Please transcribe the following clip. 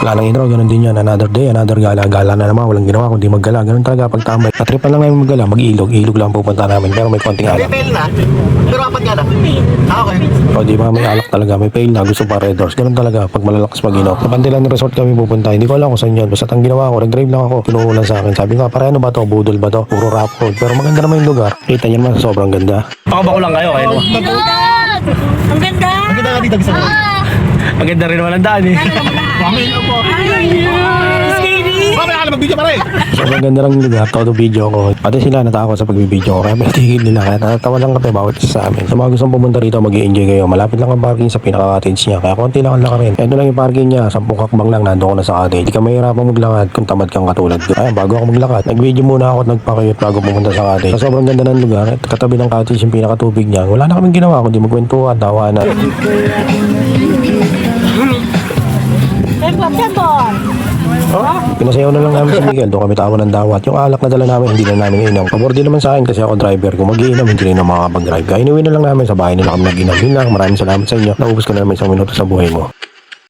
Wala nang intro, ganun din yan. Another day, another gala. Gala na naman, walang ginawa kundi maggala. Ganun talaga pag tambay. Natripan lang namin maggala, mag-ilog. Ilog lang pupunta namin, pero may konting alak. May fail na, pero apat nga lang. Okay. O di ba, may alak talaga, may fail na, gusto pa red doors. Ganun talaga, pag malalakas mag-inom. Sa Pantilan Resort kami pupunta, hindi ko alam kung saan yun. Basta ang ginawa ko, nag-drive lang ako. Pinuulan sa akin, sabi nga, pare ano ba to, budol ba to? Puro rap road. Pero maganda naman yung lugar. Kita niyo naman, sobrang ganda. Pakabako lang kayo, kayo. Ang ganda! Ang ganda nga dito gusto ko. Maganda rin naman ang daan eh. Pamilya po. Mamaya ka na mag-video pa rin. Sobrang ganda ng lugar, todo video ko. Pati sila natakot sa pag-video ko, kaya pinatigil nila. Kaya natatawa lang kami bawat isa sa amin. Sa mga gustong pumunta rito, mag-i-enjoy kayo. Malapit lang ang parking sa pinaka-cottage niya, kaya konti lang ang lakarin. Ito lang yung parking niya, 10 hakbang lang, nandun ko na sa cottage. Hindi ka mahirapang maglakad kung tamad kang katulad ko. Kaya bago ako maglakad, nag-video muna ako at nagpakayot bago pumunta sa cottage. Sa sobrang ganda ng lugar, at katabi ng cottage yung pinaka-tubig niya, wala na kaming ginawa kundi magkwentuhan, tawanan. Pinasayaw na lang namin si Miguel, doon kami tawa ng dawat. Yung alak na dala namin, hindi na namin inom. Pabor din naman sa akin kasi ako driver. Kung mag-iinom, hindi rin na makakapag-drive. Kaya inuwi na lang namin, sa bahay nila kami nag-inom. Yun lang, maraming salamat sa inyo. Naubos ko na naman isang minuto sa buhay mo.